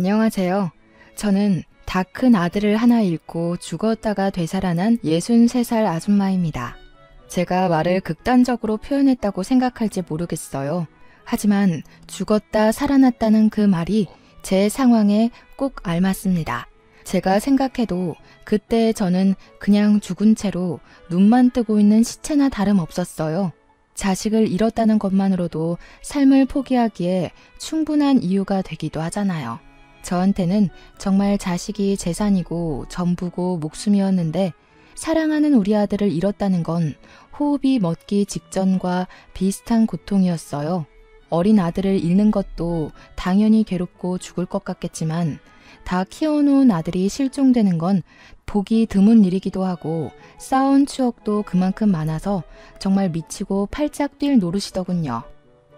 안녕하세요. 저는 다 큰 아들을 하나 잃고 죽었다가 되살아난 63살 아줌마입니다. 제가 말을 극단적으로 표현했다고 생각할지 모르겠어요. 하지만 죽었다 살아났다는 그 말이 제 상황에 꼭 알맞습니다. 제가 생각해도 그때 저는 그냥 죽은 채로 눈만 뜨고 있는 시체나 다름없었어요. 자식을 잃었다는 것만으로도 삶을 포기하기에 충분한 이유가 되기도 하잖아요. 저한테는 정말 자식이 재산이고 전부고 목숨이었는데 사랑하는 우리 아들을 잃었다는 건 호흡이 멎기 직전과 비슷한 고통이었어요. 어린 아들을 잃는 것도 당연히 괴롭고 죽을 것 같겠지만 다 키워놓은 아들이 실종되는 건 보기 드문 일이기도 하고 쌓아온 추억도 그만큼 많아서 정말 미치고 팔짝 뛸 노릇이더군요.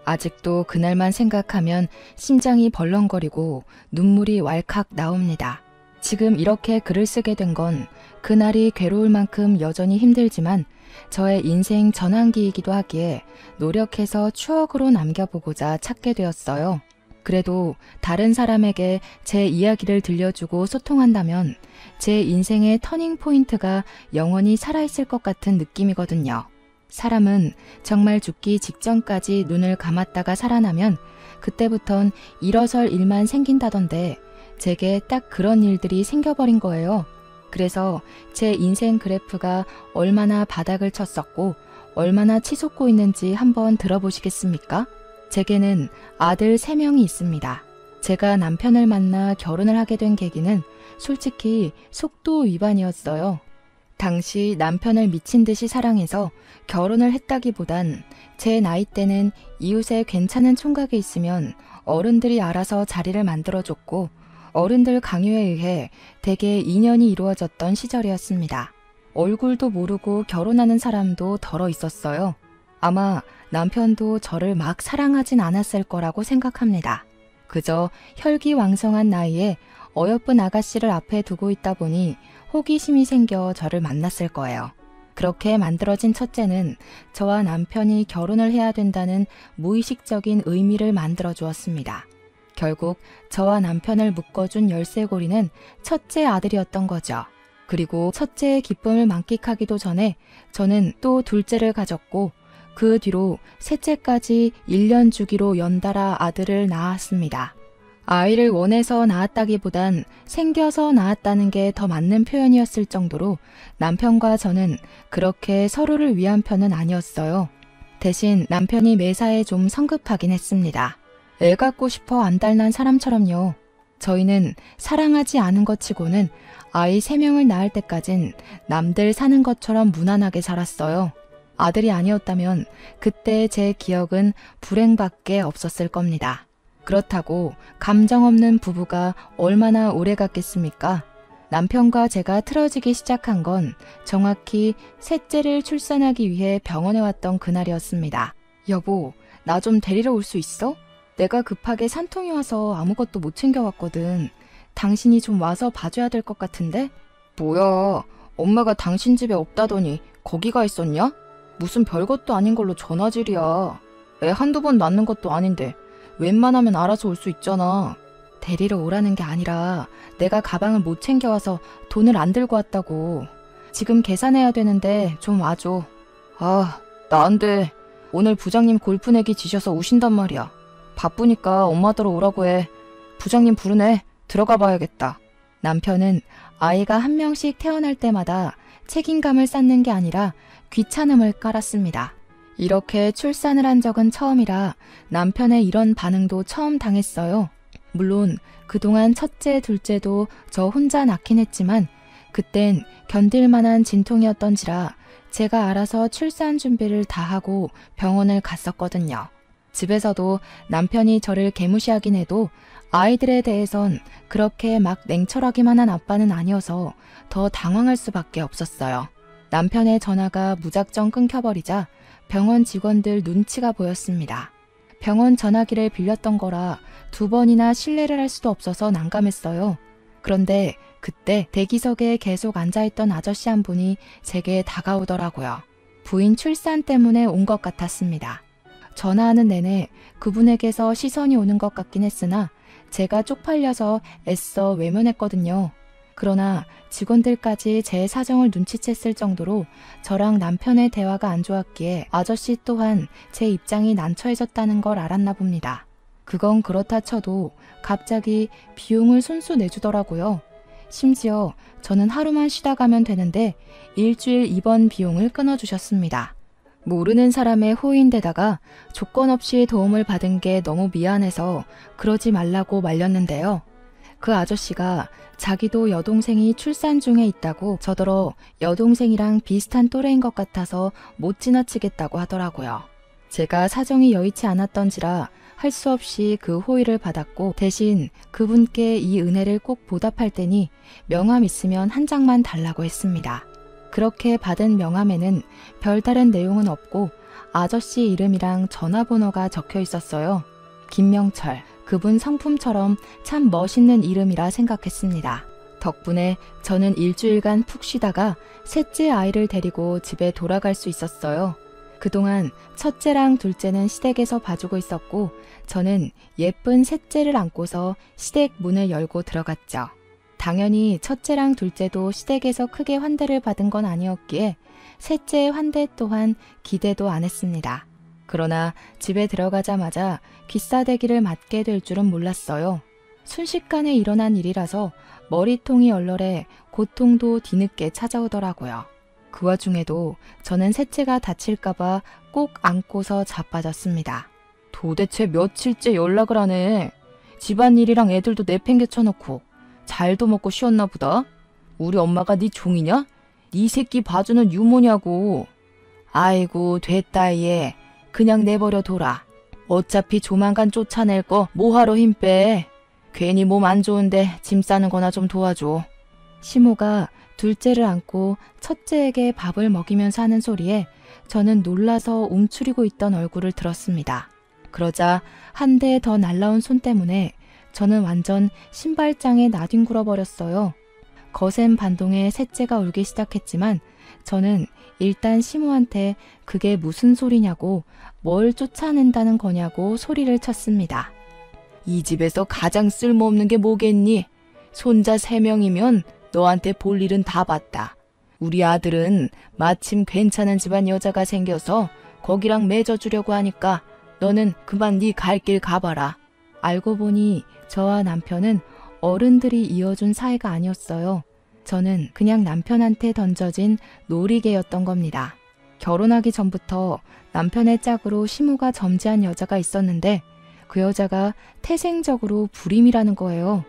아직도 그날만 생각하면 심장이 벌렁거리고 눈물이 왈칵 나옵니다. 지금 이렇게 글을 쓰게 된 건 그날이 괴로울 만큼 여전히 힘들지만 저의 인생 전환기이기도 하기에 노력해서 추억으로 남겨보고자 찾게 되었어요. 그래도 다른 사람에게 제 이야기를 들려주고 소통한다면 제 인생의 터닝 포인트가 영원히 살아있을 것 같은 느낌이거든요. 사람은 정말 죽기 직전까지 눈을 감았다가 살아나면 그때부턴 일어설 일만 생긴다던데 제게 딱 그런 일들이 생겨버린 거예요. 그래서 제 인생 그래프가 얼마나 바닥을 쳤었고 얼마나 치솟고 있는지 한번 들어보시겠습니까? 제게는 아들 3명이 있습니다. 제가 남편을 만나 결혼을 하게 된 계기는 솔직히 속도 위반이었어요. 당시 남편을 미친 듯이 사랑해서 결혼을 했다기보단 제 나이 때는 이웃에 괜찮은 총각이 있으면 어른들이 알아서 자리를 만들어줬고 어른들 강요에 의해 대개 인연이 이루어졌던 시절이었습니다. 얼굴도 모르고 결혼하는 사람도 덜어 있었어요. 아마 남편도 저를 막 사랑하진 않았을 거라고 생각합니다. 그저 혈기왕성한 나이에 어여쁜 아가씨를 앞에 두고 있다 보니 호기심이 생겨 저를 만났을 거예요. 그렇게 만들어진 첫째는 저와 남편이 결혼을 해야 된다는 무의식적인 의미를 만들어 주었습니다. 결국 저와 남편을 묶어준 열쇠고리는 첫째 아들이었던 거죠. 그리고 첫째의 기쁨을 만끽하기도 전에 저는 또 둘째를 가졌고 그 뒤로 셋째까지 1년 주기로 연달아 아들을 낳았습니다. 아이를 원해서 낳았다기보단 생겨서 낳았다는 게 더 맞는 표현이었을 정도로 남편과 저는 그렇게 서로를 위한 편은 아니었어요. 대신 남편이 매사에 좀 성급하긴 했습니다. 애 갖고 싶어 안달난 사람처럼요. 저희는 사랑하지 않은 것 치고는 아이 3명을 낳을 때까진 남들 사는 것처럼 무난하게 살았어요. 아들이 아니었다면 그때 제 기억은 불행밖에 없었을 겁니다. 그렇다고 감정 없는 부부가 얼마나 오래 갔겠습니까? 남편과 제가 틀어지기 시작한 건 정확히 셋째를 출산하기 위해 병원에 왔던 그날이었습니다. 여보, 나 좀 데리러 올 수 있어? 내가 급하게 산통이 와서 아무것도 못 챙겨왔거든. 당신이 좀 와서 봐줘야 될 것 같은데? 뭐야, 엄마가 당신 집에 없다더니 거기가 있었냐? 무슨 별것도 아닌 걸로 전화질이야. 애 한두 번 낳는 것도 아닌데 웬만하면 알아서 올 수 있잖아. 데리러 오라는 게 아니라 내가 가방을 못 챙겨와서 돈을 안 들고 왔다고. 지금 계산해야 되는데 좀 와줘. 아, 나 안 돼. 오늘 부장님 골프 내기 지셔서 우신단 말이야. 바쁘니까 엄마더러 오라고 해. 부장님 부르네. 들어가 봐야겠다. 남편은 아이가 한 명씩 태어날 때마다 책임감을 쌓는 게 아니라 귀찮음을 깔았습니다. 이렇게 출산을 한 적은 처음이라 남편의 이런 반응도 처음 당했어요. 물론 그동안 첫째, 둘째도 저 혼자 낳긴 했지만 그땐 견딜 만한 진통이었던지라 제가 알아서 출산 준비를 다 하고 병원을 갔었거든요. 집에서도 남편이 저를 개무시하긴 해도 아이들에 대해선 그렇게 막 냉철하기만 한 아빠는 아니어서 더 당황할 수밖에 없었어요. 남편의 전화가 무작정 끊겨버리자 병원 직원들 눈치가 보였습니다. 병원 전화기를 빌렸던 거라 2번이나 실례를 할 수도 없어서 난감했어요. 그런데 그때 대기석에 계속 앉아있던 아저씨 한 분이 제게 다가오더라고요. 부인 출산 때문에 온 것 같았습니다. 전화하는 내내 그분에게서 시선이 오는 것 같긴 했으나 제가 쪽팔려서 애써 외면했거든요. 그러나 직원들까지 제 사정을 눈치챘을 정도로 저랑 남편의 대화가 안 좋았기에 아저씨 또한 제 입장이 난처해졌다는 걸 알았나 봅니다. 그건 그렇다 쳐도 갑자기 비용을 손수 내주더라고요. 심지어 저는 하루만 쉬다 가면 되는데 일주일 입원 비용을 끊어주셨습니다. 모르는 사람의 호의인데다가 조건 없이 도움을 받은 게 너무 미안해서 그러지 말라고 말렸는데요. 그 아저씨가 자기도 여동생이 출산 중에 있다고 저더러 여동생이랑 비슷한 또래인 것 같아서 못 지나치겠다고 하더라고요. 제가 사정이 여의치 않았던지라 할 수 없이 그 호의를 받았고 대신 그분께 이 은혜를 꼭 보답할 테니 명함 있으면 한 장만 달라고 했습니다. 그렇게 받은 명함에는 별다른 내용은 없고 아저씨 이름이랑 전화번호가 적혀 있었어요. 김명철, 그분 성품처럼 참 멋있는 이름이라 생각했습니다. 덕분에 저는 일주일간 푹 쉬다가 셋째 아이를 데리고 집에 돌아갈 수 있었어요. 그동안 첫째랑 둘째는 시댁에서 봐주고 있었고 저는 예쁜 셋째를 안고서 시댁 문을 열고 들어갔죠. 당연히 첫째랑 둘째도 시댁에서 크게 환대를 받은 건 아니었기에 셋째의 환대 또한 기대도 안 했습니다. 그러나 집에 들어가자마자 귀싸대기를 맞게 될 줄은 몰랐어요. 순식간에 일어난 일이라서 머리통이 얼얼해 고통도 뒤늦게 찾아오더라고요. 그 와중에도 저는 셋째가 다칠까봐 꼭 안고서 자빠졌습니다. 도대체 며칠째 연락을 안 해. 집안일이랑 애들도 내팽개쳐놓고 잘도 먹고 쉬었나 보다. 우리 엄마가 네 종이냐? 네 새끼 봐주는 유모냐고. 아이고 됐다 얘. 그냥 내버려 둬라. 어차피 조만간 쫓아낼 거 뭐하러 힘 빼. 괜히 몸 안 좋은데 짐 싸는 거나 좀 도와줘. 시모가 둘째를 안고 첫째에게 밥을 먹이면서 하는 소리에 저는 놀라서 움츠리고 있던 얼굴을 들었습니다. 그러자 한 대 더 날라온 손 때문에 저는 완전 신발장에 나뒹굴어 버렸어요. 거센 반동에 셋째가 울기 시작했지만 저는 일단 시모한테 그게 무슨 소리냐고 뭘 쫓아낸다는 거냐고 소리를 쳤습니다. 이 집에서 가장 쓸모없는 게 뭐겠니? 손자 3명이면 너한테 볼 일은 다 봤다. 우리 아들은 마침 괜찮은 집안 여자가 생겨서 거기랑 맺어주려고 하니까 너는 그만 네 갈 길 가봐라. 알고 보니 저와 남편은 어른들이 이어준 사이가 아니었어요. 저는 그냥 남편한테 던져진 놀이개였던 겁니다. 결혼하기 전부터 남편의 짝으로 시모가 점지한 여자가 있었는데 그 여자가 태생적으로 불임이라는 거예요.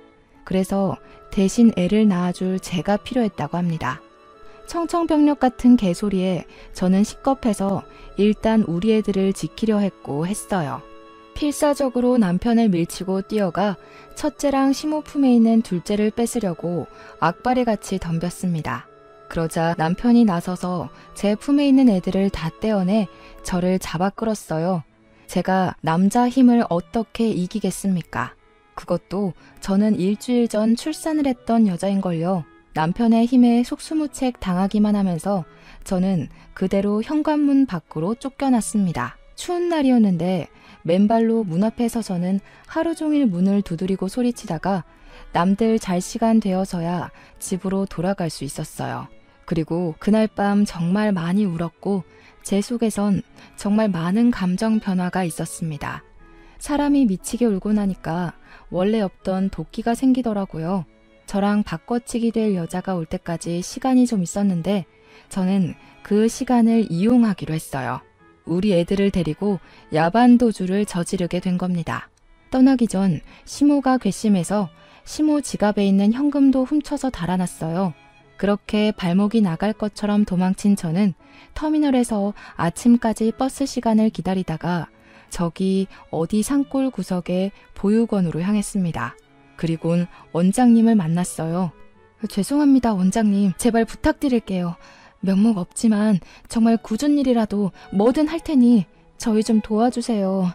그래서 대신 애를 낳아줄 제가 필요했다고 합니다. 청청병력 같은 개소리에 저는 식겁해서 일단 우리 애들을 지키려 했어요. 필사적으로 남편을 밀치고 뛰어가 첫째랑 시모 품에 있는 둘째를 뺏으려고 악바리같이 덤볐습니다. 그러자 남편이 나서서 제 품에 있는 애들을 다 떼어내 저를 잡아 끌었어요. 제가 남자 힘을 어떻게 이기겠습니까? 그것도 저는 일주일 전 출산을 했던 여자인걸요. 남편의 힘에 속수무책 당하기만 하면서 저는 그대로 현관문 밖으로 쫓겨났습니다. 추운 날이었는데 맨발로 문 앞에 서서는 하루 종일 문을 두드리고 소리치다가 남들 잘 시간 되어서야 집으로 돌아갈 수 있었어요. 그리고 그날 밤 정말 많이 울었고 제 속에선 정말 많은 감정 변화가 있었습니다. 사람이 미치게 울고 나니까 원래 없던 도끼가 생기더라고요. 저랑 바꿔치기 될 여자가 올 때까지 시간이 좀 있었는데 저는 그 시간을 이용하기로 했어요. 우리 애들을 데리고 야반도주를 저지르게 된 겁니다. 떠나기 전 시모가 괘씸해서 시모 지갑에 있는 현금도 훔쳐서 달아났어요. 그렇게 발목이 나갈 것처럼 도망친 저는 터미널에서 아침까지 버스 시간을 기다리다가 저기 어디 산골 구석에 보육원으로 향했습니다. 그리곤 원장님을 만났어요. 죄송합니다, 원장님. 제발 부탁드릴게요. 면목 없지만 정말 굳은 일이라도 뭐든 할 테니 저희 좀 도와주세요.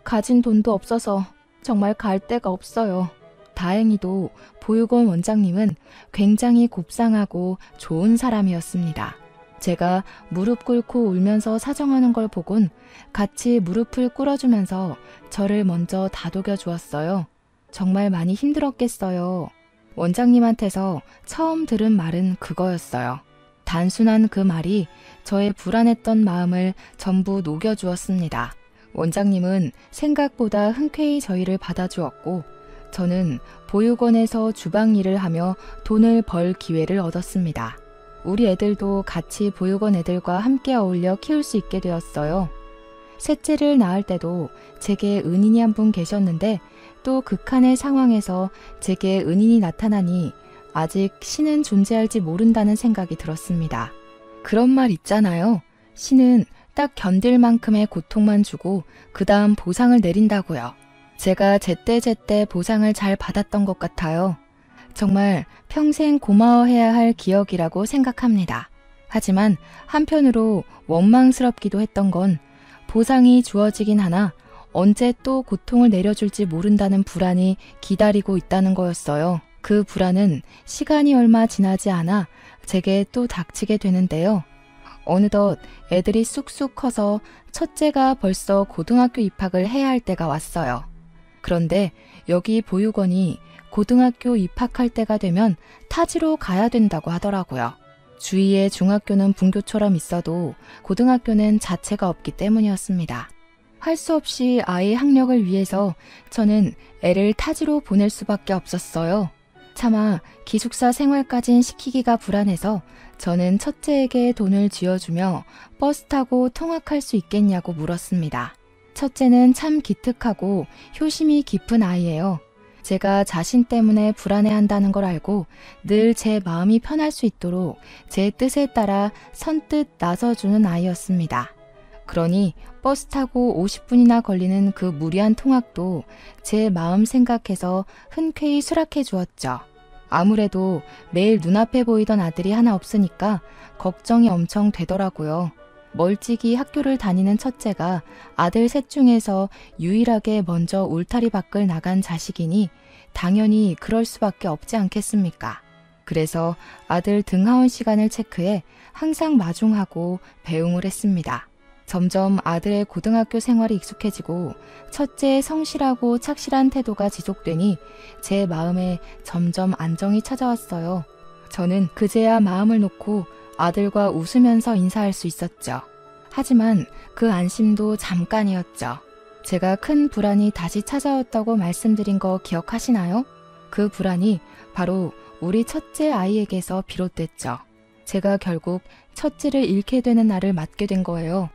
가진 돈도 없어서 정말 갈 데가 없어요. 다행히도 보육원 원장님은 굉장히 곱상하고 좋은 사람이었습니다. 제가 무릎 꿇고 울면서 사정하는 걸 보곤 같이 무릎을 꿇어주면서 저를 먼저 다독여 주었어요. 정말 많이 힘들었겠어요. 원장님한테서 처음 들은 말은 그거였어요. 단순한 그 말이 저의 불안했던 마음을 전부 녹여주었습니다. 원장님은 생각보다 흔쾌히 저희를 받아주었고 저는 보육원에서 주방 일을 하며 돈을 벌 기회를 얻었습니다. 우리 애들도 같이 보육원 애들과 함께 어울려 키울 수 있게 되었어요. 셋째를 낳을 때도 제게 은인이 한 분 계셨는데 또 극한의 상황에서 제게 은인이 나타나니 아직 신은 존재할지 모른다는 생각이 들었습니다. 그런 말 있잖아요. 신은 딱 견딜 만큼의 고통만 주고 그 다음 보상을 내린다고요. 제가 제때제때 보상을 잘 받았던 것 같아요. 정말 평생 고마워해야 할 기억이라고 생각합니다. 하지만 한편으로 원망스럽기도 했던 건 보상이 주어지긴 하나 언제 또 고통을 내려줄지 모른다는 불안이 기다리고 있다는 거였어요. 그 불안은 시간이 얼마 지나지 않아 제게 또 닥치게 되는데요. 어느덧 애들이 쑥쑥 커서 첫째가 벌써 고등학교 입학을 해야 할 때가 왔어요. 그런데 여기 보육원이 고등학교 입학할 때가 되면 타지로 가야 된다고 하더라고요. 주위에 중학교는 분교처럼 있어도 고등학교는 자체가 없기 때문이었습니다. 할 수 없이 아이 학력을 위해서 저는 애를 타지로 보낼 수밖에 없었어요. 차마 기숙사 생활까진 시키기가 불안해서 저는 첫째에게 돈을 쥐어주며 버스 타고 통학할 수 있겠냐고 물었습니다. 첫째는 참 기특하고 효심이 깊은 아이예요. 제가 자신 때문에 불안해한다는 걸 알고 늘 제 마음이 편할 수 있도록 제 뜻에 따라 선뜻 나서주는 아이였습니다. 그러니 버스 타고 50분이나 걸리는 그 무리한 통학도 제 마음 생각해서 흔쾌히 수락해 주었죠. 아무래도 매일 눈앞에 보이던 아들이 하나 없으니까 걱정이 엄청 되더라고요. 멀찍이 학교를 다니는 첫째가 아들 셋 중에서 유일하게 먼저 울타리 밖을 나간 자식이니 당연히 그럴 수밖에 없지 않겠습니까? 그래서 아들 등하원 시간을 체크해 항상 마중하고 배웅을 했습니다. 점점 아들의 고등학교 생활이 익숙해지고 첫째의 성실하고 착실한 태도가 지속되니 제 마음에 점점 안정이 찾아왔어요. 저는 그제야 마음을 놓고 아들과 웃으면서 인사할 수 있었죠. 하지만 그 안심도 잠깐이었죠. 제가 큰 불안이 다시 찾아왔다고 말씀드린 거 기억하시나요? 그 불안이 바로 우리 첫째 아이에게서 비롯됐죠. 제가 결국 첫째를 잃게 되는 날을 맞게 된 거예요.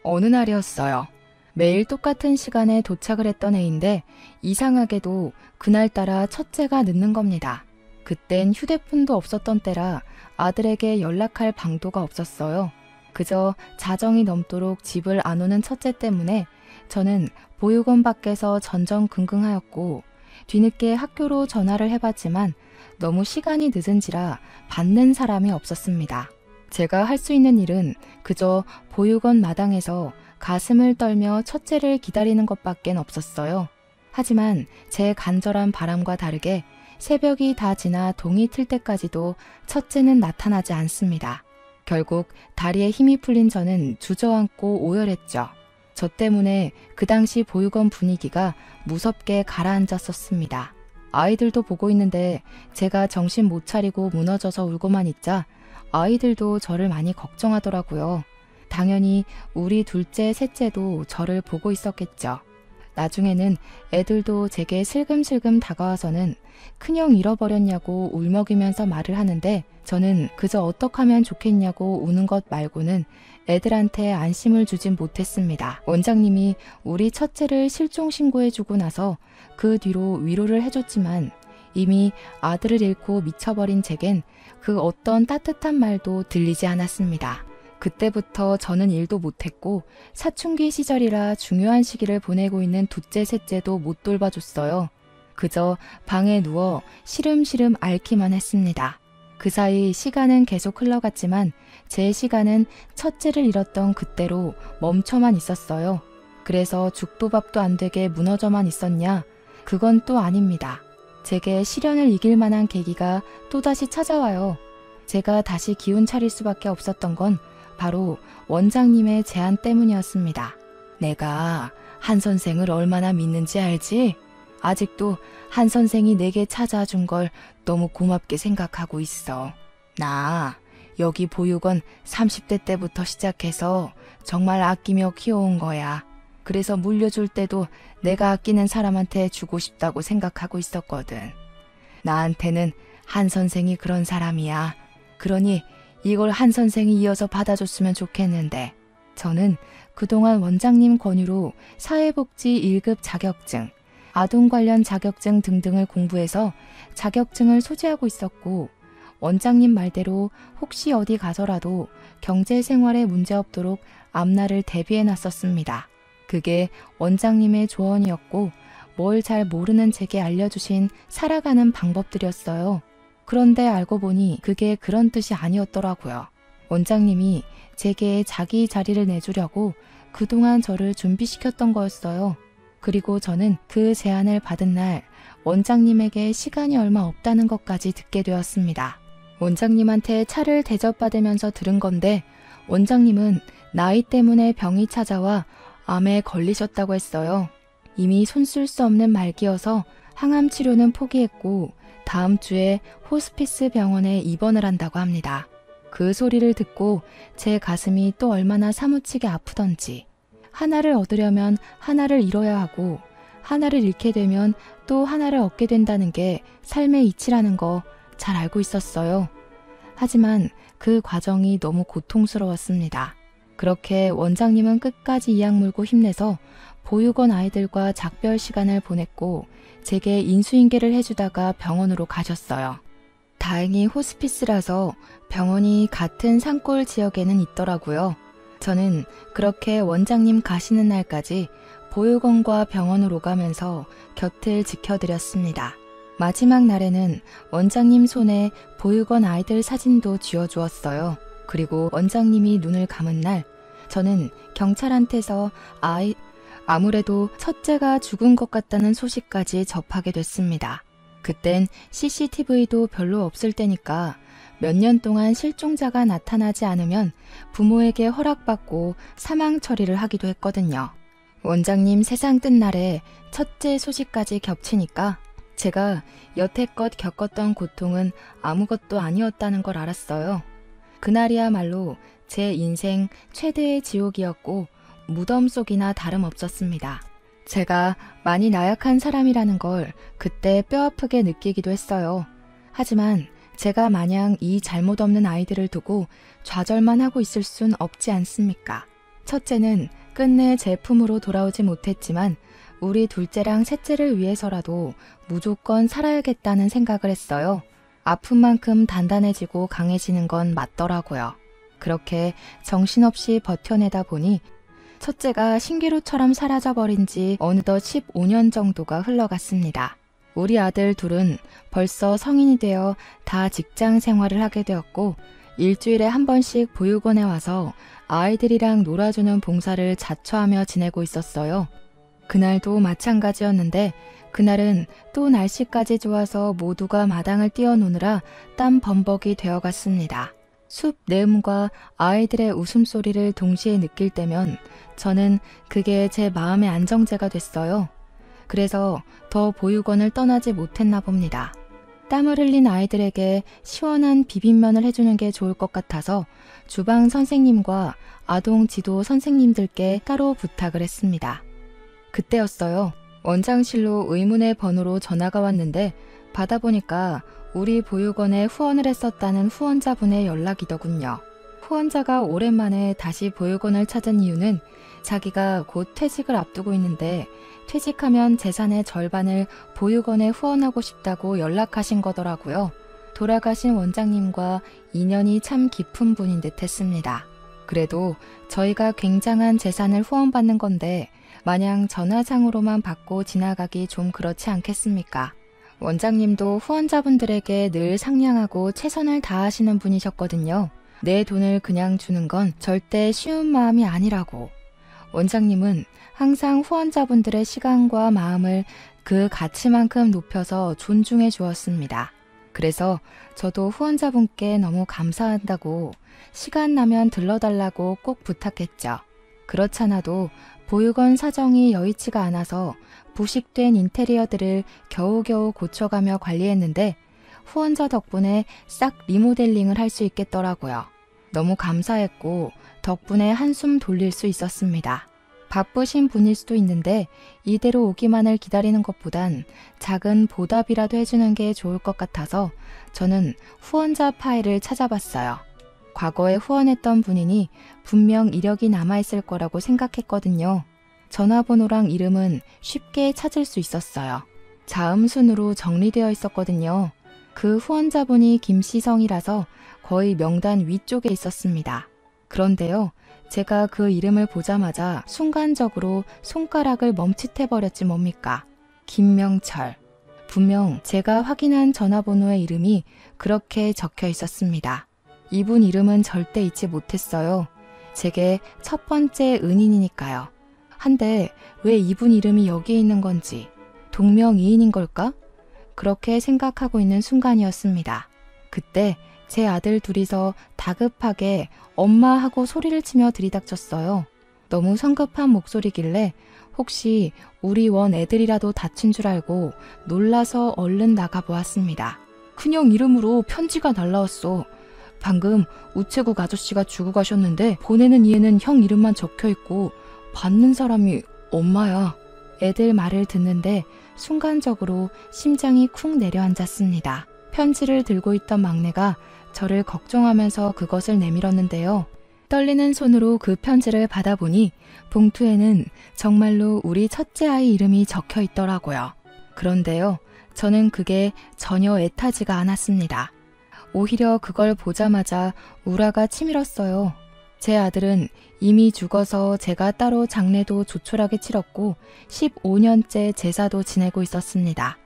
어느 날이었어요. 매일 똑같은 시간에 도착을 했던 애인데 이상하게도 그날따라 첫째가 늦는 겁니다. 그땐 휴대폰도 없었던 때라 아들에게 연락할 방도가 없었어요. 그저 자정이 넘도록 집을 안 오는 첫째 때문에 저는 보육원 밖에서 전전긍긍하였고 뒤늦게 학교로 전화를 해봤지만 너무 시간이 늦은지라 받는 사람이 없었습니다. 제가 할 수 있는 일은 그저 보육원 마당에서 가슴을 떨며 첫째를 기다리는 것밖엔 없었어요. 하지만 제 간절한 바람과 다르게 새벽이 다 지나 동이 틀 때까지도 첫째는 나타나지 않습니다. 결국 다리에 힘이 풀린 저는 주저앉고 오열했죠. 저 때문에 그 당시 보육원 분위기가 무섭게 가라앉았었습니다. 아이들도 보고 있는데 제가 정신 못 차리고 무너져서 울고만 있자 아이들도 저를 많이 걱정하더라고요. 당연히 우리 둘째, 셋째도 저를 보고 있었겠죠. 나중에는 애들도 제게 슬금슬금 다가와서는 큰형 잃어버렸냐고 울먹이면서 말을 하는데 저는 그저 어떡하면 좋겠냐고 우는 것 말고는 애들한테 안심을 주진 못했습니다. 원장님이 우리 첫째를 실종 신고해주고 나서 그 뒤로 위로를 해줬지만 이미 아들을 잃고 미쳐버린 제겐 그 어떤 따뜻한 말도 들리지 않았습니다. 그때부터 저는 일도 못했고 사춘기 시절이라 중요한 시기를 보내고 있는 둘째, 셋째도 못 돌봐줬어요. 그저 방에 누워 시름시름 앓기만 했습니다. 그 사이 시간은 계속 흘러갔지만 제 시간은 첫째를 잃었던 그때로 멈춰만 있었어요. 그래서 죽도 밥도 안 되게 무너져만 있었냐? 그건 또 아닙니다. 제게 시련을 이길 만한 계기가 또다시 찾아와요. 제가 다시 기운 차릴 수밖에 없었던 건 바로 원장님의 제안 때문이었습니다. 내가 한 선생을 얼마나 믿는지 알지? 아직도 한 선생이 내게 찾아준 걸 너무 고맙게 생각하고 있어. 나 여기 보육원 30대 때부터 시작해서 정말 아끼며 키워온 거야. 그래서 물려줄 때도 내가 아끼는 사람한테 주고 싶다고 생각하고 있었거든. 나한테는 한 선생이 그런 사람이야. 그러니 이걸 한 선생이 이어서 받아줬으면 좋겠는데, 저는 그동안 원장님 권유로 사회복지 1급 자격증, 아동 관련 자격증 등등을 공부해서 자격증을 소지하고 있었고, 원장님 말대로 혹시 어디 가서라도 경제생활에 문제없도록 앞날을 대비해 놨었습니다. 그게 원장님의 조언이었고, 뭘 잘 모르는 제게 알려주신 살아가는 방법들이었어요. 그런데 알고 보니 그게 그런 뜻이 아니었더라고요. 원장님이 제게 자기 자리를 내주려고 그동안 저를 준비시켰던 거였어요. 그리고 저는 그 제안을 받은 날 원장님에게 시간이 얼마 없다는 것까지 듣게 되었습니다. 원장님한테 차를 대접받으면서 들은 건데, 원장님은 나이 때문에 병이 찾아와 암에 걸리셨다고 했어요. 이미 손쓸 수 없는 말기여서 항암 치료는 포기했고 다음 주에 호스피스 병원에 입원을 한다고 합니다. 그 소리를 듣고 제 가슴이 또 얼마나 사무치게 아프던지, 하나를 얻으려면 하나를 잃어야 하고 하나를 잃게 되면 또 하나를 얻게 된다는 게 삶의 이치라는 거 잘 알고 있었어요. 하지만 그 과정이 너무 고통스러웠습니다. 그렇게 원장님은 끝까지 이악 물고 힘내서 보육원 아이들과 작별 시간을 보냈고 제게 인수인계를 해주다가 병원으로 가셨어요. 다행히 호스피스라서 병원이 같은 산골 지역에는 있더라고요. 저는 그렇게 원장님 가시는 날까지 보육원과 병원으로 가면서 곁을 지켜드렸습니다. 마지막 날에는 원장님 손에 보육원 아이들 사진도 쥐어주었어요. 그리고 원장님이 눈을 감은 날, 저는 경찰한테서 아무래도 첫째가 죽은 것 같다는 소식까지 접하게 됐습니다. 그땐 CCTV도 별로 없을 때니까 몇 년 동안 실종자가 나타나지 않으면 부모에게 허락받고 사망 처리를 하기도 했거든요. 원장님 세상 뜬 날에 첫째 소식까지 겹치니까 제가 여태껏 겪었던 고통은 아무것도 아니었다는 걸 알았어요. 그날이야말로 제 인생 최대의 지옥이었고 무덤 속이나 다름없었습니다. 제가 많이 나약한 사람이라는 걸 그때 뼈아프게 느끼기도 했어요. 하지만 제가 마냥 이 잘못 없는 아이들을 두고 좌절만 하고 있을 순 없지 않습니까? 첫째는 끝내 제 품으로 돌아오지 못했지만 우리 둘째랑 셋째를 위해서라도 무조건 살아야겠다는 생각을 했어요. 아픈 만큼 단단해지고 강해지는 건 맞더라고요. 그렇게 정신없이 버텨내다 보니 첫째가 신기루처럼 사라져버린 지 어느덧 15년 정도가 흘러갔습니다. 우리 아들 둘은 벌써 성인이 되어 다 직장 생활을 하게 되었고 일주일에 한 번씩 보육원에 와서 아이들이랑 놀아주는 봉사를 자처하며 지내고 있었어요. 그날도 마찬가지였는데 그날은 또 날씨까지 좋아서 모두가 마당을 뛰어노느라 땀 범벅이 되어갔습니다. 숲 내음과 아이들의 웃음소리를 동시에 느낄 때면 저는 그게 제 마음의 안정제가 됐어요. 그래서 더 보육원을 떠나지 못했나 봅니다. 땀을 흘린 아이들에게 시원한 비빔면을 해주는 게 좋을 것 같아서 주방 선생님과 아동 지도 선생님들께 따로 부탁을 했습니다. 그때였어요. 원장실로 의문의 번호로 전화가 왔는데 받아보니까 우리 보육원에 후원을 했었다는 후원자분의 연락이더군요. 후원자가 오랜만에 다시 보육원을 찾은 이유는 자기가 곧 퇴직을 앞두고 있는데 퇴직하면 재산의 절반을 보육원에 후원하고 싶다고 연락하신 거더라고요. 돌아가신 원장님과 인연이 참 깊은 분인 듯 했습니다. 그래도 저희가 굉장한 재산을 후원받는 건데 마냥 전화상으로만 받고 지나가기 좀 그렇지 않겠습니까? 원장님도 후원자분들에게 늘 상냥하고 최선을 다하시는 분이셨거든요. 내 돈을 그냥 주는 건 절대 쉬운 마음이 아니라고. 원장님은 항상 후원자분들의 시간과 마음을 그 가치만큼 높여서 존중해 주었습니다. 그래서 저도 후원자분께 너무 감사한다고 시간 나면 들러달라고 꼭 부탁했죠. 그렇잖아도 보육원 사정이 여의치가 않아서 부식된 인테리어들을 겨우겨우 고쳐가며 관리했는데 후원자 덕분에 싹 리모델링을 할 수 있겠더라고요. 너무 감사했고 덕분에 한숨 돌릴 수 있었습니다. 바쁘신 분일 수도 있는데 이대로 오기만을 기다리는 것보단 작은 보답이라도 해주는 게 좋을 것 같아서 저는 후원자 파일을 찾아봤어요. 과거에 후원했던 분이니 분명 이력이 남아있을 거라고 생각했거든요. 전화번호랑 이름은 쉽게 찾을 수 있었어요. 자음순으로 정리되어 있었거든요. 그 후원자분이 김시성이라서 거의 명단 위쪽에 있었습니다. 그런데요, 제가 그 이름을 보자마자 순간적으로 손가락을 멈칫해버렸지 뭡니까? 김명철. 분명 제가 확인한 전화번호의 이름이 그렇게 적혀 있었습니다. 이분 이름은 절대 잊지 못했어요. 제게 첫 번째 은인이니까요. 한데 왜 이분 이름이 여기에 있는 건지, 동명이인인 걸까? 그렇게 생각하고 있는 순간이었습니다. 그때 제 아들 둘이서 다급하게 엄마 하고 소리를 치며 들이닥쳤어요. 너무 성급한 목소리길래 혹시 우리 원 애들이라도 다친 줄 알고 놀라서 얼른 나가보았습니다. 큰형 이름으로 편지가 날라왔어. 방금 우체국 아저씨가 주고 가셨는데 보내는 이에는 형 이름만 적혀있고 받는 사람이 엄마야. 애들 말을 듣는데 순간적으로 심장이 쿵 내려앉았습니다. 편지를 들고 있던 막내가 저를 걱정하면서 그것을 내밀었는데요. 떨리는 손으로 그 편지를 받아보니 봉투에는 정말로 우리 첫째 아이 이름이 적혀 있더라고요. 그런데요, 저는 그게 전혀 애타지가 않았습니다. 오히려 그걸 보자마자 우라가 치밀었어요. 제 아들은 이미 죽어서 제가 따로 장례도 조촐하게 치렀고 15년째 제사도 지내고 있었습니다.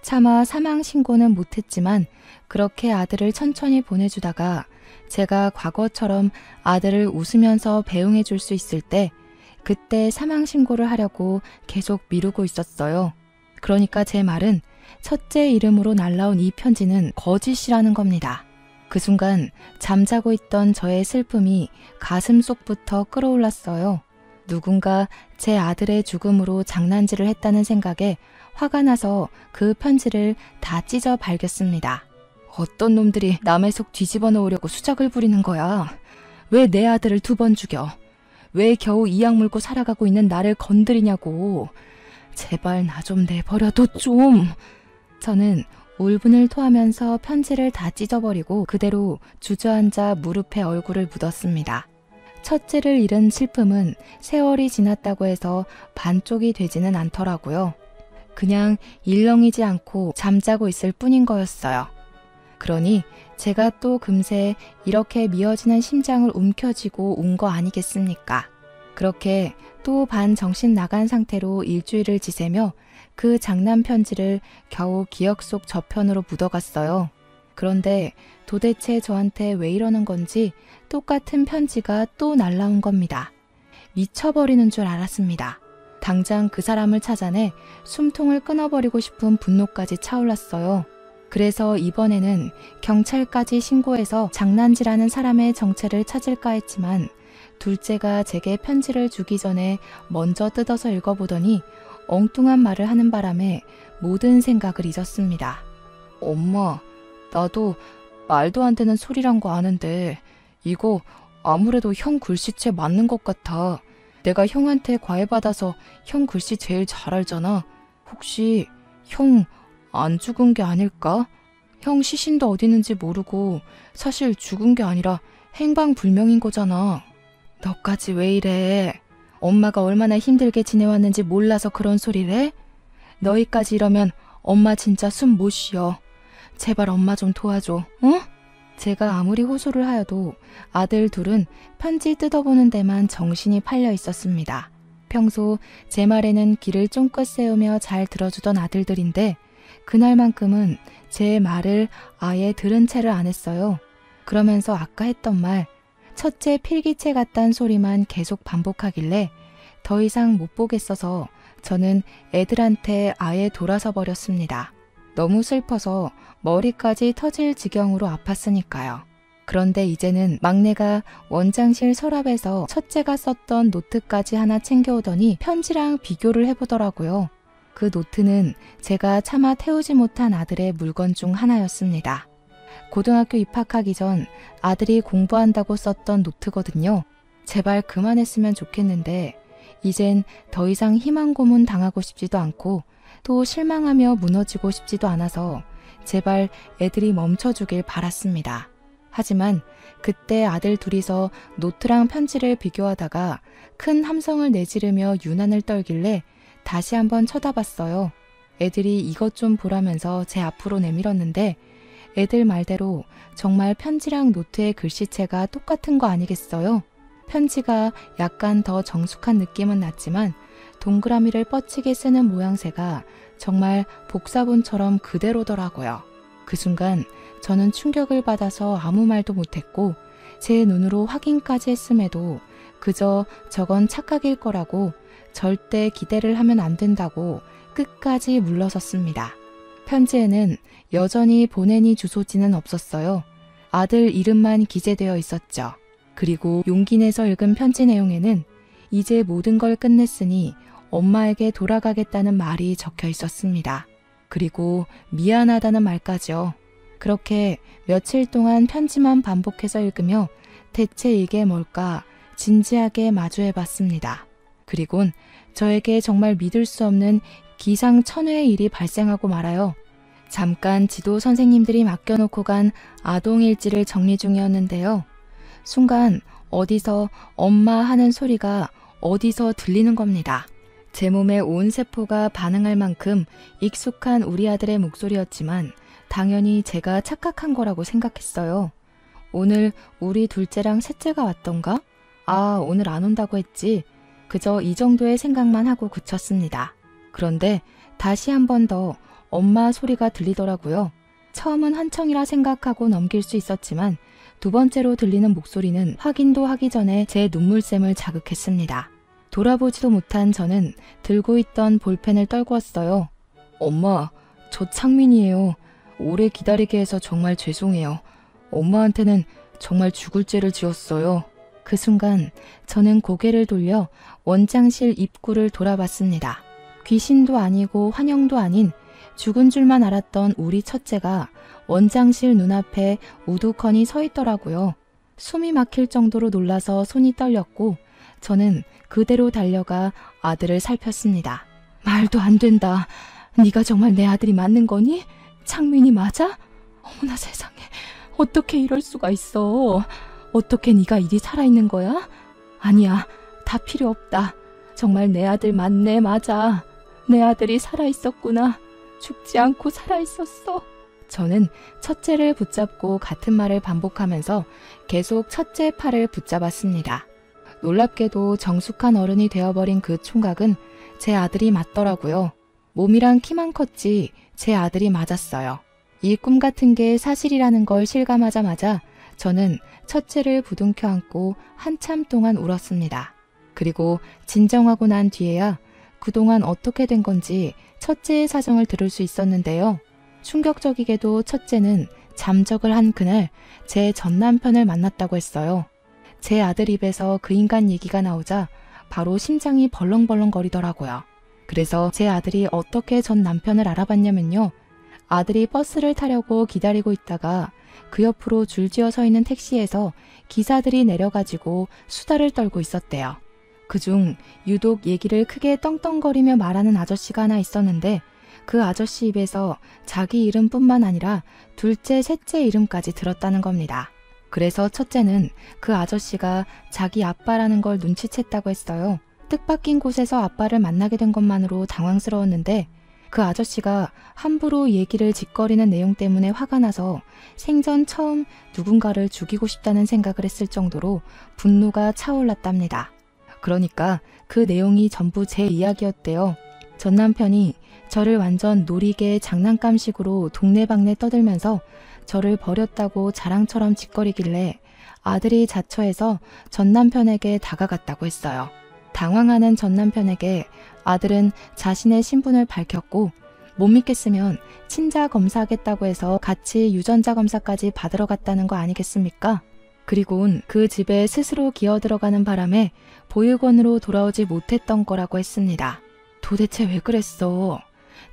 차마 사망 신고는 못했지만 그렇게 아들을 천천히 보내주다가 제가 과거처럼 아들을 웃으면서 배웅해 줄 수 있을 때 그때 사망 신고를 하려고 계속 미루고 있었어요. 그러니까 제 말은 첫째 이름으로 날라온 이 편지는 거짓이라는 겁니다. 그 순간 잠자고 있던 저의 슬픔이 가슴 속부터 끌어올랐어요. 누군가 제 아들의 죽음으로 장난질을 했다는 생각에 화가 나서 그 편지를 다 찢어 발겼습니다. 어떤 놈들이 남의 속 뒤집어 놓으려고 수작을 부리는 거야. 왜 내 아들을 2번 죽여? 왜 겨우 이악 물고 살아가고 있는 나를 건드리냐고. 제발 나 좀 내버려둬 좀. 저는 울분을 토하면서 편지를 다 찢어버리고 그대로 주저앉아 무릎에 얼굴을 묻었습니다. 첫째를 잃은 슬픔은 세월이 지났다고 해서 반쪽이 되지는 않더라고요. 그냥 일렁이지 않고 잠자고 있을 뿐인 거였어요. 그러니 제가 또 금세 이렇게 미어지는 심장을 움켜쥐고 운 거 아니겠습니까? 그렇게 또 반 정신 나간 상태로 일주일을 지새며 그 장난 편지를 겨우 기억 속 저편으로 묻어갔어요. 그런데 도대체 저한테 왜 이러는 건지 똑같은 편지가 또 날라온 겁니다. 미쳐버리는 줄 알았습니다. 당장 그 사람을 찾아내 숨통을 끊어버리고 싶은 분노까지 차올랐어요. 그래서 이번에는 경찰까지 신고해서 장난질하는 사람의 정체를 찾을까 했지만 둘째가 제게 편지를 주기 전에 먼저 뜯어서 읽어보더니 엉뚱한 말을 하는 바람에 모든 생각을 잊었습니다. 엄마, 나도 말도 안 되는 소리란 거 아는데 이거 아무래도 형 글씨체 맞는 것 같아. 내가 형한테 과외받아서 형 글씨 제일 잘 알잖아. 혹시 형 안 죽은 게 아닐까? 형 시신도 어디 있는지 모르고 사실 죽은 게 아니라 행방불명인 거잖아. 너까지 왜 이래? 엄마가 얼마나 힘들게 지내왔는지 몰라서 그런 소리를 해? 너희까지 이러면 엄마 진짜 숨 못 쉬어. 제발 엄마 좀 도와줘, 응? 제가 아무리 호소를 하여도 아들 둘은 편지 뜯어보는 데만 정신이 팔려 있었습니다. 평소 제 말에는 귀를 쫑긋 세우며 잘 들어주던 아들들인데 그날만큼은 제 말을 아예 들은 채를 안 했어요. 그러면서 아까 했던 말, 첫째 필기체 같단 소리만 계속 반복하길래 더 이상 못 보겠어서 저는 애들한테 아예 돌아서 버렸습니다. 너무 슬퍼서 머리까지 터질 지경으로 아팠으니까요. 그런데 이제는 막내가 원장실 서랍에서 첫째가 썼던 노트까지 하나 챙겨오더니 편지랑 비교를 해보더라고요. 그 노트는 제가 차마 태우지 못한 아들의 물건 중 하나였습니다. 고등학교 입학하기 전 아들이 공부한다고 썼던 노트거든요. 제발 그만했으면 좋겠는데 이젠 더 이상 희망 고문 당하고 싶지도 않고 또 실망하며 무너지고 싶지도 않아서 제발 애들이 멈춰주길 바랐습니다. 하지만 그때 아들 둘이서 노트랑 편지를 비교하다가 큰 함성을 내지르며 유난을 떨길래 다시 한번 쳐다봤어요. 애들이 이것 좀 보라면서 제 앞으로 내밀었는데 애들 말대로 정말 편지랑 노트의 글씨체가 똑같은 거 아니겠어요? 편지가 약간 더 정숙한 느낌은 났지만 동그라미를 뻗치게 쓰는 모양새가 정말 복사본처럼 그대로더라고요. 그 순간 저는 충격을 받아서 아무 말도 못했고 제 눈으로 확인까지 했음에도 그저 저건 착각일 거라고 절대 기대를 하면 안 된다고 끝까지 물러섰습니다. 편지에는 여전히 보내니 주소지는 없었어요. 아들 이름만 기재되어 있었죠. 그리고 용기 내서 읽은 편지 내용에는 이제 모든 걸 끝냈으니 엄마에게 돌아가겠다는 말이 적혀 있었습니다. 그리고 미안하다는 말까지요. 그렇게 며칠 동안 편지만 반복해서 읽으며 대체 이게 뭘까 진지하게 마주해봤습니다. 그리곤 저에게 정말 믿을 수 없는 기상천외의 일이 발생하고 말아요. 잠깐 지도 선생님들이 맡겨놓고 간 아동일지를 정리 중이었는데요. 순간 어디서 엄마 하는 소리가 어디서 들리는 겁니다. 제 몸의 온 세포가 반응할 만큼 익숙한 우리 아들의 목소리였지만 당연히 제가 착각한 거라고 생각했어요. 오늘 우리 둘째랑 셋째가 왔던가? 아, 오늘 안 온다고 했지. 그저 이 정도의 생각만 하고 그쳤습니다. 그런데 다시 한 번 더 엄마 소리가 들리더라고요. 처음은 한청이라 생각하고 넘길 수 있었지만 두 번째로 들리는 목소리는 확인도 하기 전에 제 눈물샘을 자극했습니다. 돌아보지도 못한 저는 들고 있던 볼펜을 떨구었어요. 엄마, 저 창민이에요. 오래 기다리게 해서 정말 죄송해요. 엄마한테는 정말 죽을 죄를 지었어요. 그 순간 저는 고개를 돌려 원장실 입구를 돌아봤습니다. 귀신도 아니고 환영도 아닌 죽은 줄만 알았던 우리 첫째가 원장실 눈앞에 우두커니 서 있더라고요. 숨이 막힐 정도로 놀라서 손이 떨렸고 저는 그대로 달려가 아들을 살폈습니다. 말도 안 된다. 네가 정말 내 아들이 맞는 거니? 창민이 맞아? 어머나 세상에. 어떻게 이럴 수가 있어. 어떻게 네가 이리 살아있는 거야? 아니야. 다 필요 없다. 정말 내 아들 맞네. 맞아. 내 아들이 살아있었구나. 죽지 않고 살아있었어. 저는 첫째를 붙잡고 같은 말을 반복하면서 계속 첫째 팔을 붙잡았습니다. 놀랍게도 정숙한 어른이 되어버린 그 총각은 제 아들이 맞더라고요. 몸이랑 키만 컸지 제 아들이 맞았어요. 이 꿈 같은 게 사실이라는 걸 실감하자마자 저는 첫째를 부둥켜 안고 한참 동안 울었습니다. 그리고 진정하고 난 뒤에야 그동안 어떻게 된 건지 첫째의 사정을 들을 수 있었는데요. 충격적이게도 첫째는 잠적을 한 그날 제 전 남편을 만났다고 했어요. 제 아들 입에서 그 인간 얘기가 나오자 바로 심장이 벌렁벌렁거리더라고요. 그래서 제 아들이 어떻게 전 남편을 알아봤냐면요. 아들이 버스를 타려고 기다리고 있다가 그 옆으로 줄지어 서 있는 택시에서 기사들이 내려가지고 수다를 떨고 있었대요. 그중 유독 얘기를 크게 떵떵거리며 말하는 아저씨가 하나 있었는데 그 아저씨 입에서 자기 이름뿐만 아니라 둘째, 셋째 이름까지 들었다는 겁니다. 그래서 첫째는 그 아저씨가 자기 아빠라는 걸 눈치챘다고 했어요. 뜻밖인 곳에서 아빠를 만나게 된 것만으로 당황스러웠는데 그 아저씨가 함부로 얘기를 짓거리는 내용 때문에 화가 나서 생전 처음 누군가를 죽이고 싶다는 생각을 했을 정도로 분노가 차올랐답니다. 그러니까 그 내용이 전부 제 이야기였대요. 전 남편이 저를 완전 놀이개 장난감식으로 동네방네 떠들면서 저를 버렸다고 자랑처럼 짓거리길래 아들이 자처해서 전 남편에게 다가갔다고 했어요. 당황하는 전 남편에게 아들은 자신의 신분을 밝혔고 못 믿겠으면 친자 검사하겠다고 해서 같이 유전자 검사까지 받으러 갔다는 거 아니겠습니까? 그리고는 그 집에 스스로 기어들어가는 바람에 보육원으로 돌아오지 못했던 거라고 했습니다. 도대체 왜 그랬어?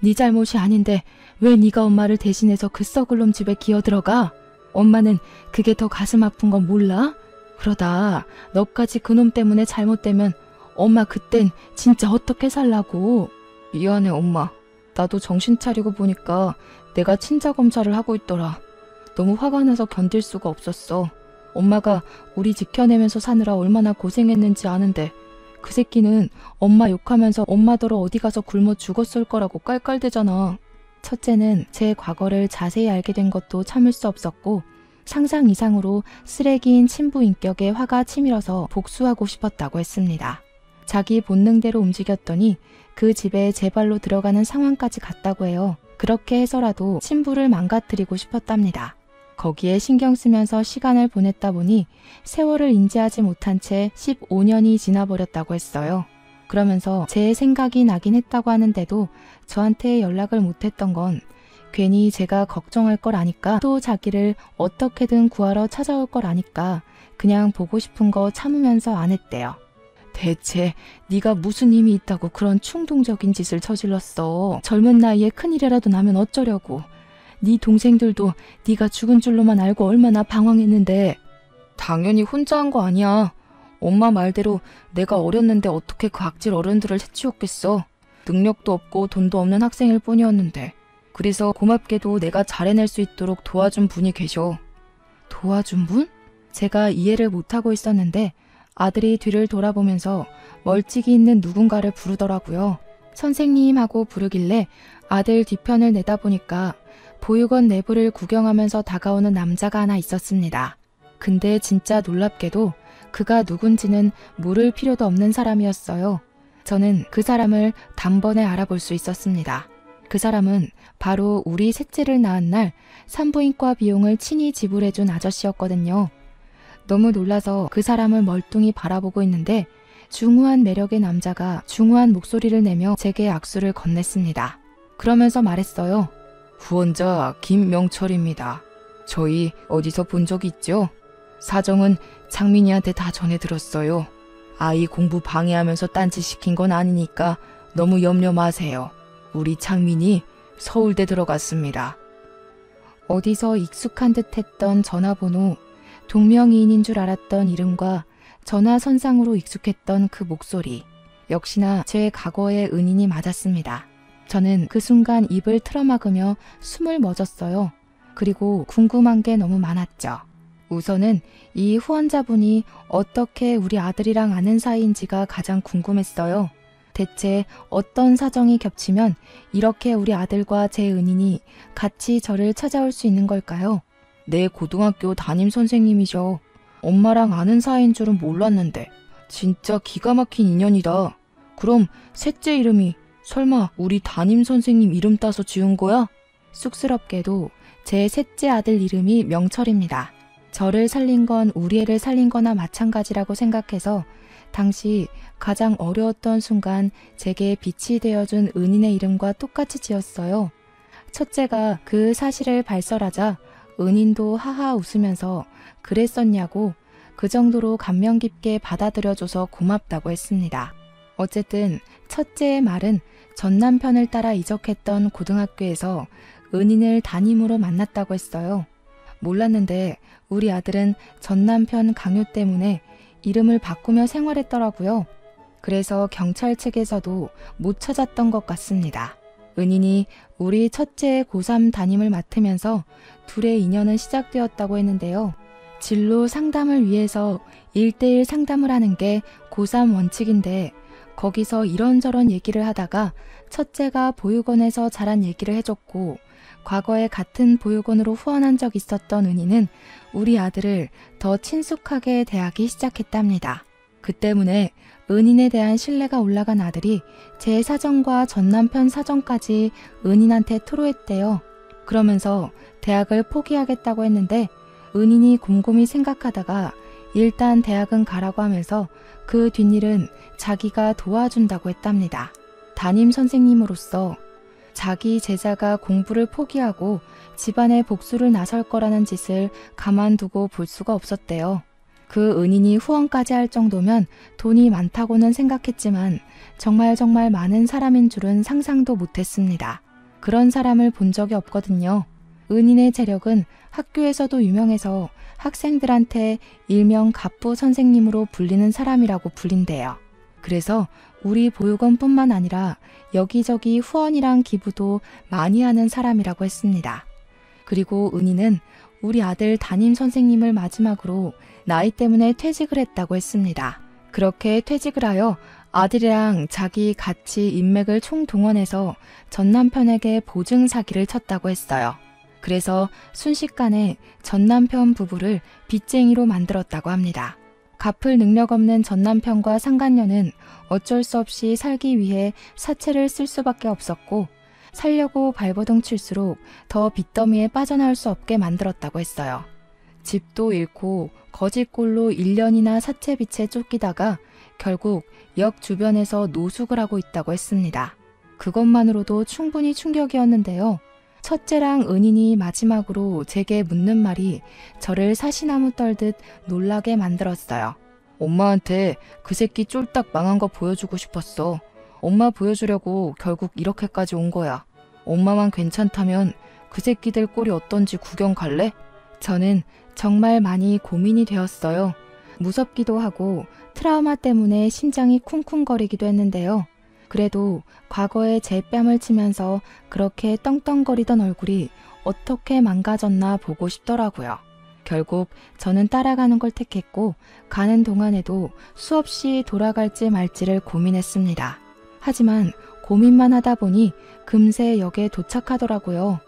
네 잘못이 아닌데 왜 네가 엄마를 대신해서 그 썩을 놈 집에 기어들어가? 엄마는 그게 더 가슴 아픈 건 몰라? 그러다 너까지 그놈 때문에 잘못되면 엄마 그땐 진짜 어떻게 살라고. 미안해 엄마. 나도 정신 차리고 보니까 내가 친자 검사를 하고 있더라. 너무 화가 나서 견딜 수가 없었어. 엄마가 우리 지켜내면서 사느라 얼마나 고생했는지 아는데 그 새끼는 엄마 욕하면서 엄마더러 어디 가서 굶어 죽었을 거라고 깔깔대잖아. 첫째는 제 과거를 자세히 알게 된 것도 참을 수 없었고 상상 이상으로 쓰레기인 친부 인격에 화가 치밀어서 복수하고 싶었다고 했습니다. 자기 본능대로 움직였더니 그 집에 제 발로 들어가는 상황까지 갔다고 해요. 그렇게 해서라도 친부를 망가뜨리고 싶었답니다. 거기에 신경 쓰면서 시간을 보냈다 보니 세월을 인지하지 못한 채 15년이 지나버렸다고 했어요. 그러면서 제 생각이 나긴 했다고 하는데도 저한테 연락을 못했던 건 괜히 제가 걱정할 걸 아니까 또 자기를 어떻게든 구하러 찾아올 걸 아니까 그냥 보고 싶은 거 참으면서 안 했대요. 대체 네가 무슨 힘이 있다고 그런 충동적인 짓을 저질렀어. 젊은 나이에 큰일이라도 나면 어쩌려고. 네 동생들도 네가 죽은 줄로만 알고 얼마나 방황했는데. 당연히 혼자 한 거 아니야. 엄마 말대로 내가 어렸는데 어떻게 그 악질 어른들을 해치웠겠어. 능력도 없고 돈도 없는 학생일 뿐이었는데. 그래서 고맙게도 내가 잘 해낼 수 있도록 도와준 분이 계셔. 도와준 분? 제가 이해를 못하고 있었는데 아들이 뒤를 돌아보면서 멀찍이 있는 누군가를 부르더라고요. 선생님하고 부르길래 아들 뒤편을 내다보니까 보육원 내부를 구경하면서 다가오는 남자가 하나 있었습니다. 근데 진짜 놀랍게도 그가 누군지는 물을 필요도 없는 사람이었어요. 저는 그 사람을 단번에 알아볼 수 있었습니다. 그 사람은 바로 우리 셋째를 낳은 날 산부인과 비용을 친히 지불해준 아저씨였거든요. 너무 놀라서 그 사람을 멀뚱히 바라보고 있는데 중후한 매력의 남자가 중후한 목소리를 내며 제게 악수를 건넸습니다. 그러면서 말했어요. 후원자 김명철입니다. 저희 어디서 본 적 있죠? 사정은 창민이한테 다 전해들었어요. 아이 공부 방해하면서 딴짓 시킨 건 아니니까 너무 염려 마세요. 우리 창민이 서울대 들어갔습니다. 어디서 익숙한 듯 했던 전화번호, 동명이인인 줄 알았던 이름과 전화선상으로 익숙했던 그 목소리, 역시나 제 과거의 은인이 맞았습니다. 저는 그 순간 입을 틀어막으며 숨을 멎었어요. 그리고 궁금한 게 너무 많았죠. 우선은 이 후원자분이 어떻게 우리 아들이랑 아는 사이인지가 가장 궁금했어요. 대체 어떤 사정이 겹치면 이렇게 우리 아들과 제 은인이 같이 저를 찾아올 수 있는 걸까요? 내 고등학교 담임 선생님이셔. 엄마랑 아는 사이인 줄은 몰랐는데 진짜 기가 막힌 인연이다. 그럼 셋째 이름이 설마 우리 담임 선생님 이름 따서 지은 거야? 쑥스럽게도 제 셋째 아들 이름이 명철입니다. 저를 살린 건 우리 애를 살린 거나 마찬가지라고 생각해서 당시 가장 어려웠던 순간 제게 빛이 되어준 은인의 이름과 똑같이 지었어요. 첫째가 그 사실을 발설하자 은인도 하하 웃으면서 그랬었냐고 그 정도로 감명 깊게 받아들여줘서 고맙다고 했습니다. 어쨌든 첫째의 말은 전 남편을 따라 이적했던 고등학교에서 은인을 담임으로 만났다고 했어요. 몰랐는데 우리 아들은 전 남편 강요 때문에 이름을 바꾸며 생활했더라고요. 그래서 경찰 측에서도 못 찾았던 것 같습니다. 은인이 우리 첫째의 고3 담임을 맡으면서 둘의 인연은 시작되었다고 했는데요. 진로 상담을 위해서 1대1 상담을 하는 게 고3 원칙인데 거기서 이런저런 얘기를 하다가 첫째가 보육원에서 자란 얘기를 해줬고 과거에 같은 보육원으로 후원한 적 있었던 은희는 우리 아들을 더 친숙하게 대하기 시작했답니다. 그 때문에 은인에 대한 신뢰가 올라간 아들이 제 사정과 전 남편 사정까지 은인한테 토로했대요. 그러면서 대학을 포기하겠다고 했는데 은인이 곰곰이 생각하다가 일단 대학은 가라고 하면서 그 뒷일은 자기가 도와준다고 했답니다. 담임 선생님으로서 자기 제자가 공부를 포기하고 집안의 복수를 나설 거라는 짓을 가만두고 볼 수가 없었대요. 그 은인이 후원까지 할 정도면 돈이 많다고는 생각했지만 정말 많은 사람인 줄은 상상도 못했습니다. 그런 사람을 본 적이 없거든요. 은인의 재력은 학교에서도 유명해서 학생들한테 일명 갑부 선생님으로 불리는 사람이라고 불린대요. 그래서 우리 보육원뿐만 아니라 여기저기 후원이랑 기부도 많이 하는 사람이라고 했습니다. 그리고 은희는 우리 아들 담임 선생님을 마지막으로 나이 때문에 퇴직을 했다고 했습니다. 그렇게 퇴직을 하여 아들이랑 자기 같이 인맥을 총동원해서 전 남편에게 보증 사기를 쳤다고 했어요. 그래서 순식간에 전 남편 부부를 빚쟁이로 만들었다고 합니다. 갚을 능력 없는 전 남편과 상간녀는 어쩔 수 없이 살기 위해 사채를 쓸 수밖에 없었고 살려고 발버둥 칠수록 더 빚더미에 빠져나올 수 없게 만들었다고 했어요. 집도 잃고 거짓골로 1년이나 사채빚에 쫓기다가 결국 역 주변에서 노숙을 하고 있다고 했습니다. 그것만으로도 충분히 충격이었는데요. 첫째랑 은인이 마지막으로 제게 묻는 말이 저를 사시나무 떨듯 놀라게 만들었어요. 엄마한테 그 새끼 쫄딱 망한 거 보여주고 싶었어. 엄마 보여주려고 결국 이렇게까지 온 거야. 엄마만 괜찮다면 그 새끼들 꼴이 어떤지 구경 갈래? 저는 정말 많이 고민이 되었어요. 무섭기도 하고 트라우마 때문에 심장이 쿵쿵거리기도 했는데요. 그래도 과거에 제 뺨을 치면서 그렇게 떵떵거리던 얼굴이 어떻게 망가졌나 보고 싶더라고요. 결국 저는 따라가는 걸 택했고 가는 동안에도 수없이 돌아갈지 말지를 고민했습니다. 하지만 고민만 하다 보니 금세 역에 도착하더라고요.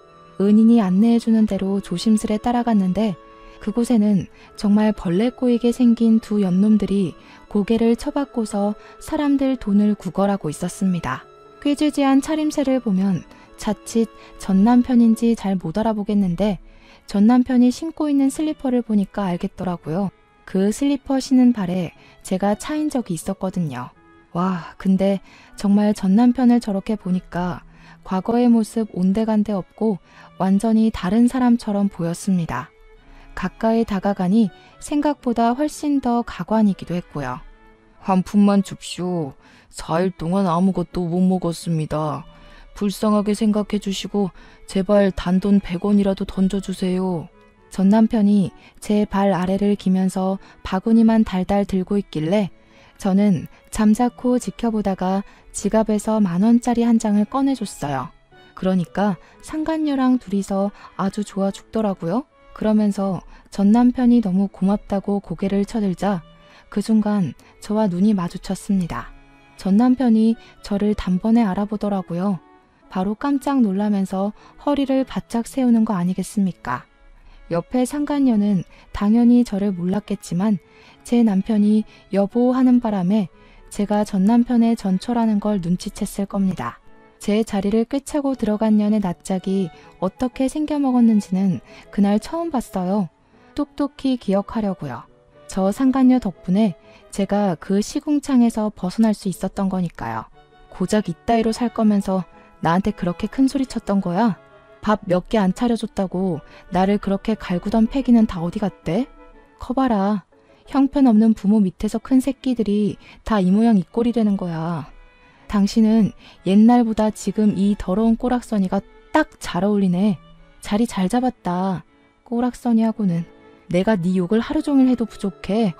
은인이 안내해주는 대로 조심스레 따라갔는데 그곳에는 정말 벌레 꼬이게 생긴 두 연놈들이 고개를 쳐박고서 사람들 돈을 구걸하고 있었습니다. 꾀지지한 차림새를 보면 자칫 전 남편인지 잘 못 알아보겠는데 전 남편이 신고 있는 슬리퍼를 보니까 알겠더라고요. 그 슬리퍼 신은 발에 제가 차인 적이 있었거든요. 와, 근데 정말 전 남편을 저렇게 보니까 과거의 모습 온데간데 없고 완전히 다른 사람처럼 보였습니다. 가까이 다가가니 생각보다 훨씬 더 가관이기도 했고요. 한 푼만 줍쇼. 4일 동안 아무것도 못 먹었습니다. 불쌍하게 생각해 주시고 제발 단돈 100원이라도 던져주세요. 전 남편이 제 발 아래를 기면서 바구니만 달달 들고 있길래 저는 잠자코 지켜보다가 지갑에서 10,000원짜리 한 장을 꺼내줬어요. 그러니까 상간녀랑 둘이서 아주 좋아 죽더라고요. 그러면서 전 남편이 너무 고맙다고 고개를 쳐들자 그 순간 저와 눈이 마주쳤습니다. 전 남편이 저를 단번에 알아보더라고요. 바로 깜짝 놀라면서 허리를 바짝 세우는 거 아니겠습니까? 옆에 상간녀는 당연히 저를 몰랐겠지만 제 남편이 여보 하는 바람에 제가 전 남편의 전초라는 걸 눈치챘을 겁니다. 제 자리를 꿰차고 들어간 년의 낯짝이 어떻게 생겨먹었는지는 그날 처음 봤어요. 똑똑히 기억하려고요. 저 상간녀 덕분에 제가 그 시궁창에서 벗어날 수 있었던 거니까요. 고작 이따위로 살 거면서 나한테 그렇게 큰 소리 쳤던 거야? 밥 몇 개 안 차려줬다고 나를 그렇게 갈구던 패기는 다 어디 갔대? 커봐라. 형편없는 부모 밑에서 큰 새끼들이 다 이 모양 이 꼴이 되는 거야. 당신은 옛날보다 지금 이 더러운 꼬락서니가 딱 잘 어울리네. 자리 잘 잡았다. 꼬락서니하고는 내가 네 욕을 하루 종일 해도 부족해.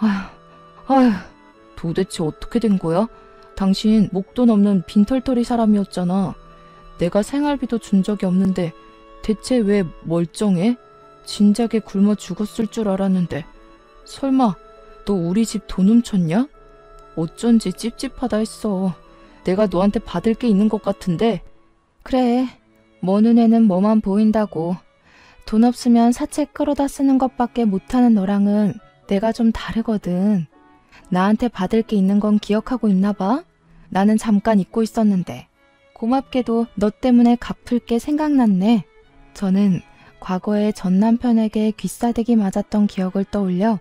아휴, 도대체 어떻게 된 거야? 당신 목돈 없는 빈털터리 사람이었잖아. 내가 생활비도 준 적이 없는데 대체 왜 멀쩡해? 진작에 굶어 죽었을 줄 알았는데. 설마 너 우리 집 돈 훔쳤냐? 어쩐지 찝찝하다 했어. 내가 너한테 받을 게 있는 것 같은데. 그래, 뭐 눈에는 뭐만 보인다고. 돈 없으면 사채 끌어다 쓰는 것밖에 못하는 너랑은 내가 좀 다르거든. 나한테 받을 게 있는 건 기억하고 있나 봐? 나는 잠깐 잊고 있었는데. 고맙게도 너 때문에 갚을 게 생각났네. 저는 과거에 전 남편에게 귀싸대기 맞았던 기억을 떠올려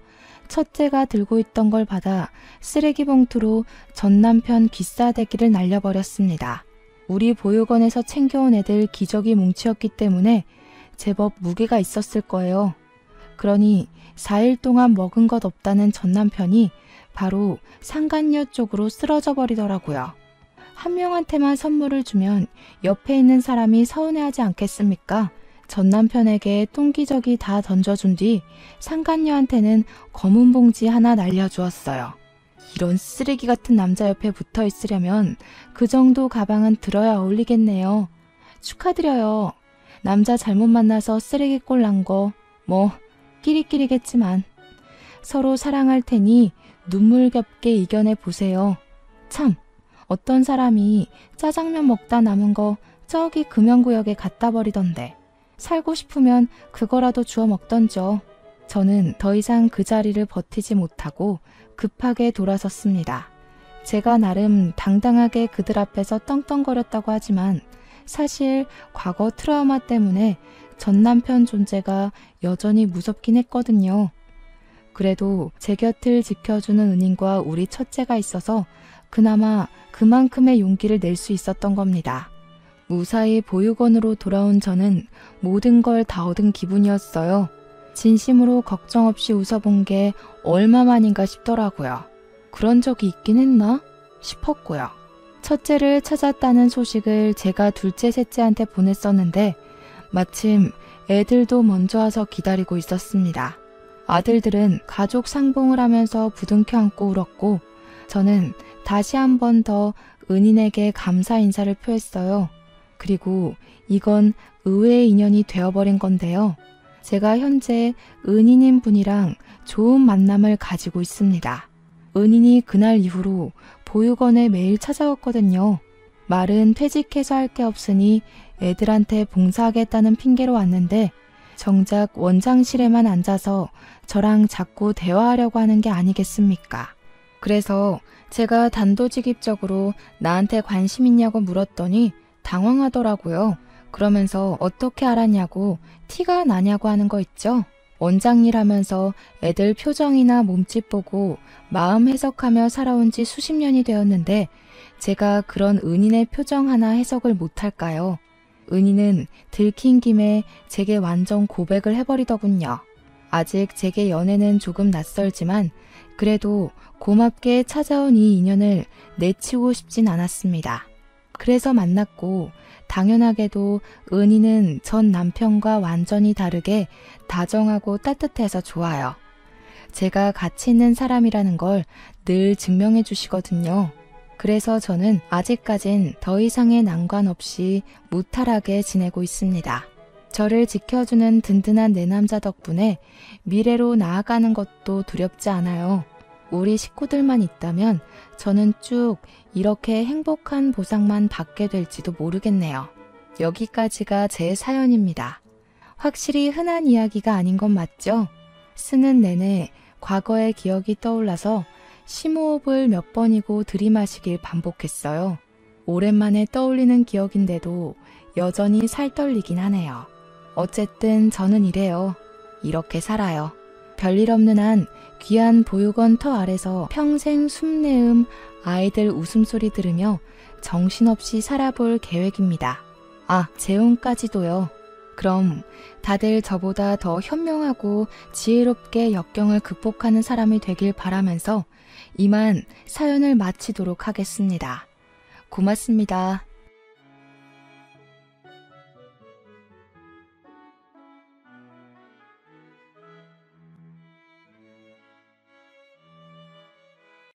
첫째가 들고 있던 걸 받아 쓰레기 봉투로 전 남편 귀싸대기를 날려버렸습니다. 우리 보육원에서 챙겨온 애들 기저귀 뭉치였기 때문에 제법 무게가 있었을 거예요. 그러니 4일 동안 먹은 것 없다는 전 남편이 바로 상간녀 쪽으로 쓰러져 버리더라고요. 한 명한테만 선물을 주면 옆에 있는 사람이 서운해하지 않겠습니까? 전 남편에게 똥기저귀 다 던져준 뒤 상간녀한테는 검은 봉지 하나 날려주었어요. 이런 쓰레기 같은 남자 옆에 붙어 있으려면 그 정도 가방은 들어야 어울리겠네요. 축하드려요. 남자 잘못 만나서 쓰레기꼴 난 거 뭐 끼리끼리겠지만 서로 사랑할 테니 눈물겹게 이겨내 보세요. 참, 어떤 사람이 짜장면 먹다 남은 거 저기 금연구역에 갖다 버리던데 살고 싶으면 그거라도 주워 먹던죠. 저는 더 이상 그 자리를 버티지 못하고 급하게 돌아섰습니다. 제가 나름 당당하게 그들 앞에서 떵떵거렸다고 하지만 사실 과거 트라우마 때문에 전 남편 존재가 여전히 무섭긴 했거든요. 그래도 제 곁을 지켜주는 은인과 우리 첫째가 있어서 그나마 그만큼의 용기를 낼 수 있었던 겁니다. 무사히 보육원으로 돌아온 저는 모든 걸 다 얻은 기분이었어요. 진심으로 걱정 없이 웃어본 게 얼마만인가 싶더라고요. 그런 적이 있긴 했나 싶었고요. 첫째를 찾았다는 소식을 제가 둘째, 셋째한테 보냈었는데 마침 애들도 먼저 와서 기다리고 있었습니다. 아들들은 가족 상봉을 하면서 부둥켜 안고 울었고 저는 다시 한 번 더 은인에게 감사 인사를 표했어요. 그리고 이건 의외의 인연이 되어버린 건데요. 제가 현재 은인인 분이랑 좋은 만남을 가지고 있습니다. 은인이 그날 이후로 보육원에 매일 찾아왔거든요. 말은 퇴직해서 할 게 없으니 애들한테 봉사하겠다는 핑계로 왔는데 정작 원장실에만 앉아서 저랑 자꾸 대화하려고 하는 게 아니겠습니까? 그래서 제가 단도직입적으로 나한테 관심 있냐고 물었더니 당황하더라고요. 그러면서 어떻게 알았냐고 티가 나냐고 하는 거 있죠? 원장일 하면서 애들 표정이나 몸짓 보고 마음 해석하며 살아온 지 수십 년이 되었는데 제가 그런 은인의 표정 하나 해석을 못할까요? 은인은 들킨 김에 제게 완전 고백을 해버리더군요. 아직 제게 연애는 조금 낯설지만 그래도 고맙게 찾아온 이 인연을 내치우고 싶진 않았습니다. 그래서 만났고 당연하게도 은희는 전 남편과 완전히 다르게 다정하고 따뜻해서 좋아요. 제가 가치 있는 사람이라는 걸 늘 증명해 주시거든요. 그래서 저는 아직까진 더 이상의 난관 없이 무탈하게 지내고 있습니다. 저를 지켜주는 든든한 내 남자 덕분에 미래로 나아가는 것도 두렵지 않아요. 우리 식구들만 있다면 저는 쭉 이렇게 행복한 보상만 받게 될지도 모르겠네요. 여기까지가 제 사연입니다. 확실히 흔한 이야기가 아닌 건 맞죠? 쓰는 내내 과거의 기억이 떠올라서 심호흡을 몇 번이고 들이마시길 반복했어요. 오랜만에 떠올리는 기억인데도 여전히 살떨리긴 하네요. 어쨌든 저는 이래요. 이렇게 살아요. 별일 없는 한 귀한 보육원 터 아래서 평생 숨내음 아이들 웃음소리 들으며 정신없이 살아볼 계획입니다. 아, 재혼까지도요. 그럼 다들 저보다 더 현명하고 지혜롭게 역경을 극복하는 사람이 되길 바라면서 이만 사연을 마치도록 하겠습니다. 고맙습니다.